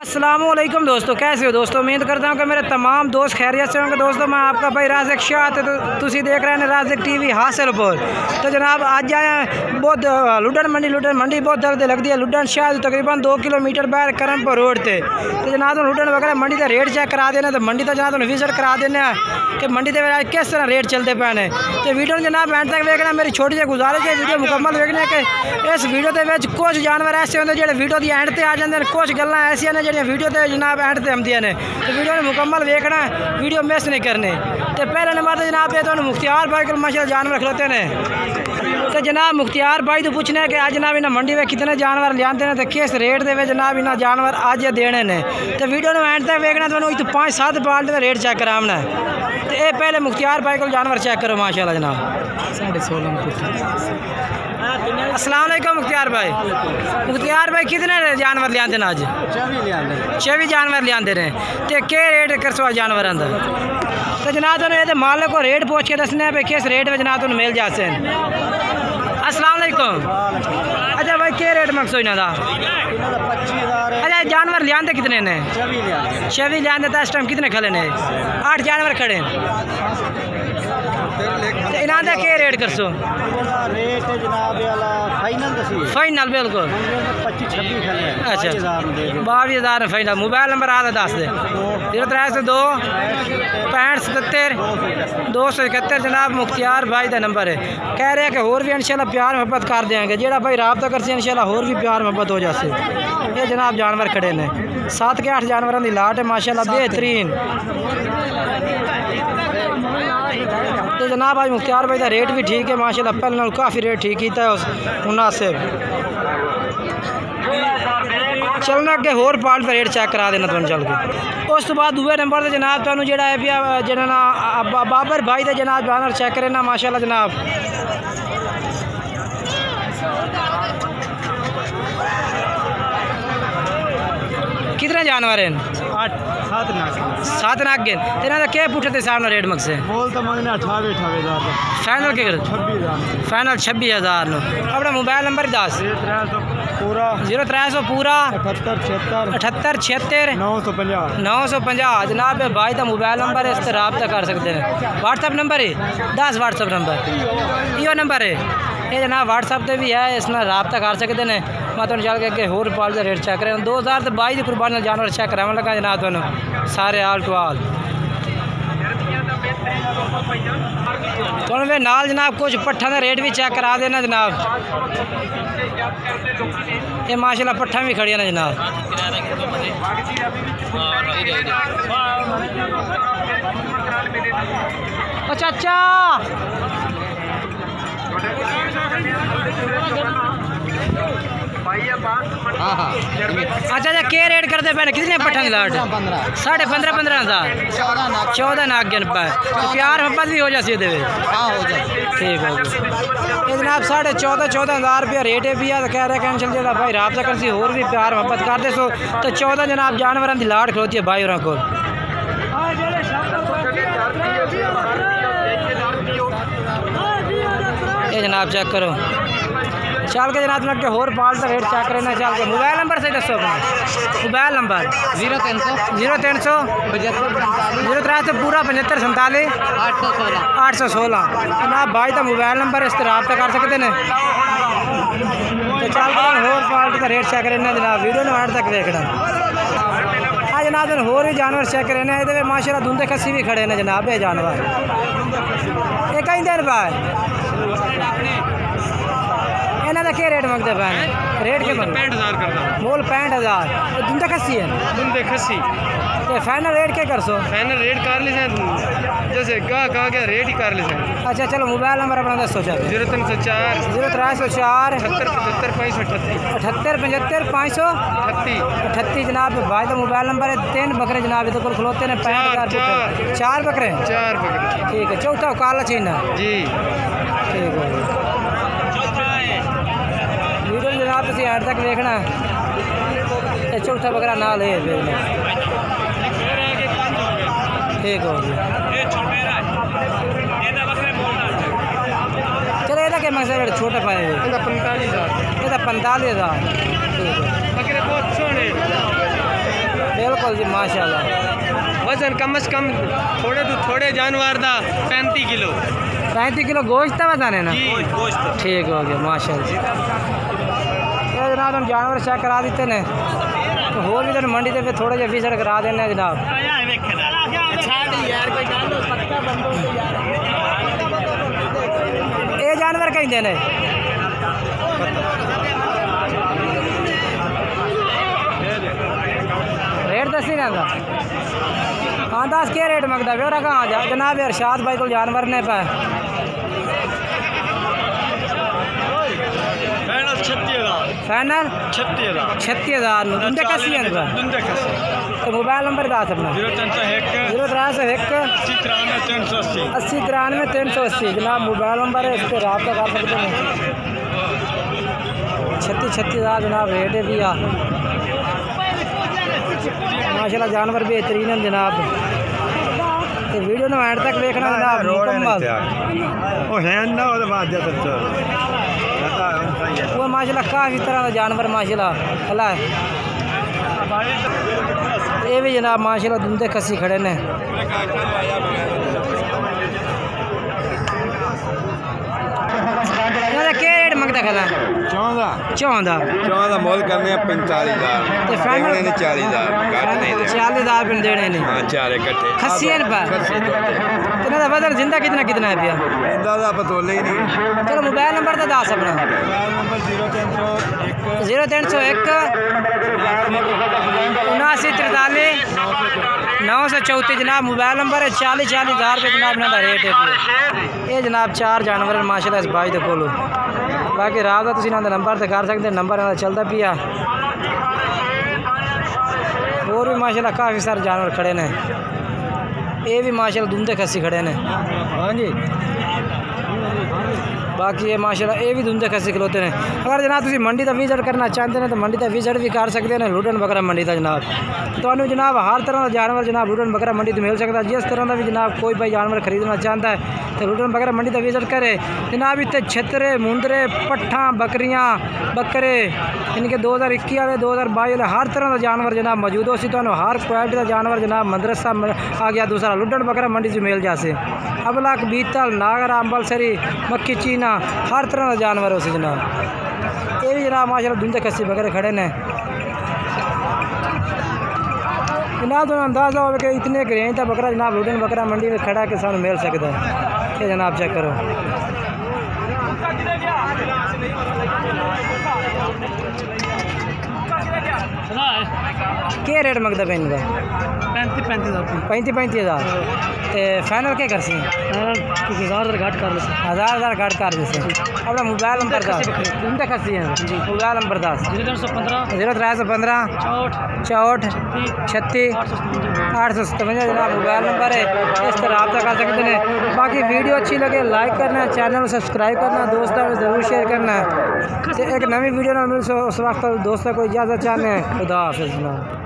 अस्सलामुअलैकुम दोस्तों, कैसे हो दोस्तों। उम्मीद करता हूँ कि मेरे तमाम दोस्त खैरियत से होंगे। दोस्तों मैं आपका भाई राज़िक शाह, तो तुसी देख रहे हैं राज़िक टीवी हासिलपुर। तो जनाब आज आए बहुत लुडन मंडी बहुत दर्द लगती है। लुडन शाह तकरीबन 2 किलोमीटर बाहर करमपुर रोड से। तो जनाब लुडन वगैरह मंडी का रेट चेक करा देना। तो मंडी तो जनाब विजिट करा देना कि मंडी के किस तरह रेट चलते पे ने। तो वीडियो जनाब एंड तक देखना। मेरी छोटी सी गुजारिश है वीडियो मुकम्मल देखने कि इस वीडियो के कुछ जानवर ऐसे होंगे जो वीडियो की एंड से आ जाते हैं, कुछ गल्लां ऐसियां ने जो वीडियो तो जनाब एंड से आमदियां ने। तो वीडियो ने मुकम्मल देखना, वीडियो मिस नहीं करनी। तो पहले नंबर तो जनाब ये तो मुख्तियार भाई को माशाल्लाह जानवर खिलाते हैं। तो जनाब मुख्तियार भाई तो पूछना है कि आज जनाब इन्हें मंडी में कितने जानवर लियाते हैं, तो किस रेट दे जनाब इन्हें जानवर आज देने ने। तो वीडियो ने एंड तक देखना, तो इतने 5-7 बाल्ट का रेट चेक कराना है। तो ये पहले मुख्तियार भाई को जानवर चेक करो माशाल्लाह जनाब। 16.5 अस्सलाम वालेकुम मुख्तियार भाई कितने जानवर लियाते हैं आज? 24 जानवर लियाते हैं। तो क्या रेट कर सो जानवर अंदर? तो जनाब तो मालिक को रेट पूछ के दसने पे किस रेट में जनाब तुम मिल जाते हैं। अस्सलाम वालेकुम। अच्छा भाई क्या रेट मकसो इन्हों का? अच्छा जानवर लियाते कितने ने? 24 लियाते। तो इस टाइम कितने खड़े ने? 8 जानवर खड़े। इन्हों का क्या रेट कर सो? रेट जनाब फाइनल बिल्कुल 25-26 अच्छा 22,000 फाइनल। मोबाइल नंबर आ दस दे 0302 6577 271 जनाब मुख्तियार भाई का नंबर है। कह रहे हैं कि होर भी इंशाल्लाह प्यार मोहब्बत कर देंगे। जेड़ा भाई रबता करते इंशाल्लाह होर भी प्यार मोहब्बत हो जाए। ये जनाब जानवर खड़े ने 7 के 8 जानवरों की लाट है माशाल्लाह बेहतरीन। तो जनाब आज मुख्तियार भाई का रेट भी ठीक है माशाल्लाह, पहले काफ़ी रेट ठीक किया है मुनासिब। चलना के होर पार्ट का रेट चेक करा देना तुम चल के। उस तो बाद दूसरे नंबर से जनाब तुम जो है जना बाबर भाई का जनाब जानवर चेक करे ना माशाल्लाह जनाब। कितने जानवर हैं? 7 नाग हैं। इन्होंने क्या पूछे थे सामने रेट मक से? बोल तो मंगने 28,000 फाइनल के 26,000 फाइनल 26,000 नो। अपना मोबाइल नंबर 10 पूरा 0300 पूरा 78 76 950 जनाब भाई का मोबाइल नंबर है, इस तरह रब्ता कर सकते हैं। व्हाट्सअप नंबर है 10 व्हाट्सअप नंबर यो नंबर है ये जनाब व्हाट्सअप पे भी है, इस रब्ता कर सकते हैं। मैं तुम चल के होर पाल का रेट चेक करें 2022 की कुर्बानी जानवर चेक कराने लगा जनाब तुम सारे आल टू आल। तो वे नाल जनाब कुछ पट्ठा का रेट भी चेक करा देना जनाब। ये माशाल्लाह पट्ठा भी खड़ी है ना जनाब। अच्छा अच्छा अच्छा क्या रेट करते पे? कितने पट्ठा की लाट? 15,500 14 नाग पे। तो प्यार मोहब्बत भी हो जाती है। ठीक हो गया ये जनाब 14,500 रुपया रेट है भी। कह रहे हैं चल जो भाई रब्ता कर सी होर भी प्यार मोहब्बत करते सो। तो 14 जनाब जानवरों की लाट खलोती है भाई को। ये जनाब चेक करो चल के जनाब के होर पाल का रेट चेक करना। चल के मोबाइल नंबर से दसो अपना मोबाइल नंबर 0300 0300 पूरा 75 47 816 जनाब भाई का मोबाइल नंबर इस तरह रब्ता कर सकते हैं। तो चल के होर पाल का रेट चेक करना जनाब, वीडियो ने एंड तक देखना। हाँ जनाब होर भी जानवर चेक करना है। ये माशाल्लाह धुंधे खस्सी भी खड़े हैं जनाब। ये जानवर ये कई दिन बाद इन्हों का क्या रेट मंगते पे? रेट के 65,000 करना मोल 65,000 धुंधे खस्सी है। तो फाइनल रेट क्या कर सो? फाइनल रेट कर ली जैसे कहा गया रेट ही कर ली। अच्छा चलो मोबाइल नंबर अपना दसो चल। 0304 0304 78 75 38 जनाब भाई का मोबाइल नंबर है। 3 बकरे जनाब इधर को खलोते हैं 65,000 4 बकरे ठीक है। चौथा काला चीना जी ठीक है। वीडियो जनाब तुम एंड तक देखना। चौथा बकरा ना ले ठीक हो गया। चलो ये क्या मकसद छोटे पाए 45,000 45,000 ठीक है। बिल्कुल जी माशाल्लाह। वजन कम से कम थोड़े तो थोड़े जानवर दा 35 किलो 35 किलो गोश्त था बताने ना। जी गोश्त ठीक हो गया माशाल्लाह। ये जनाब हम जानवर चेक करा देते ने तो होर भी तो मंडी से फिर थोड़ा जिहा विजिट करा देने जनाब। ये जानवर कहते ने रेट दसी रहता। हाँ दस के रेट मंगता फिर कहाँ जा जनाब अरशाद भाई को जानवर ने पे 36,000 फाइनल 36,000 दुंदे कसी है तो मोबाइल नंबर दस अपना 0301 80 93 380 जनाब मोबाइल नंबर है इस पर रब्ता कर सकते हैं। 36,000 जनाब रेट है भैया माशाल्लाह जानवर बेहतरीन है जनाब। तो वीडियो ने एंड तक देखना जनाब मुकम्मल। वो माशाल्लाह काफ़ी तरह का जानवर माशाल्लाह अल्लाह। ये भी जनाब माशाल्लाह दुंदे खसी खड़े ने। क्या रेट मंगता खड़ा 14 मोल करने 45,000 तो फाइनल 40,000 घट नहीं दे 40,000 रुपये देने ने। हाँ चार इकट्ठे खसी है पर इतना का वजन जिंदा कितना कितना है भैया दादा पतोले ही नहीं। चलो मोबाइल नंबर तो दस अपना 0301 79 934 जनाब मोबाइल नंबर है। 40,000 रुपये जनाब इन्हों का रेट है। ये जनाब चार जानवर माशाल्लाह इस भाई के कोल बाकी रात का इन्हों नंबर तो कर सकते नंबर इन्हों चलता पिया। और भी माशाल्लाह काफ़ी सारे जानवर खड़े ने। ये भी माशाल्लाह दुंदे खसी खड़े ने। हाँ जी बाकी ये माशाल्लाह ये भी दुंदे खसी खलोते हैं। अगर जनाब तुम मंडी का विजिट करना चाहते हैं तो मंडी का विजिट भी कर सकते हैं। लुडन बकरा मंडी का जनाब तो जनाब हर तरह का जानवर जनाब लुडन बकरा मंडी तो मिल सकता है। जिस तरह का भी जनाब कोई भाई जानवर खरीदना चाहता है तो लुडन बकरा मंडी का विजिट करे जनाब। इतने छतरे मुंदरे पट्ठा बकरियाँ बकरे इनके 2021 वाले 2022 वाले हर तरह का जानवर जनाब मौजूद हो सी। तो हर क्वालिटी का जानवर जनाब मदरसा आ गया दूसरा लुडन बकरा मंडी से मिल जासे। अबलक बीतल नागरा अम्बलसरी मक्खी चीना हर तरह का जानवर हो सी जनाब। ये भी जनाब माशाल्लाह दुंदे खस्सी बकरे खड़े ने जनाब। तो अंदाज़ा हो कि इतने रेंज का बकरा जनाब लुडन बकरा मंडी में खड़ा के सामने मिल सकता है। ये जनाब चेक करो क्या रेट मंगता पे इनका 35,000 तो फाइनल क्या कर सी 1000 घट कर 1000 घट कर जैसे अपना मोबाइल नंबर दस तुमसे खसी है मोबाइल नंबर 10 0315 64 36 857 जनाब मोबाइल नंबर है। इस तरह रब्ता कर सकते हैं। बाकी वीडियो अच्छी लगे लाइक करना चैनल को सब्सक्राइब करना दोस्तों में ज़रूर शेयर करना। एक नवी वीडियो में मिल उस वक्त दोस्तों को इजाज़त चाहते हैं। खुदा हाफिज़ जनाब।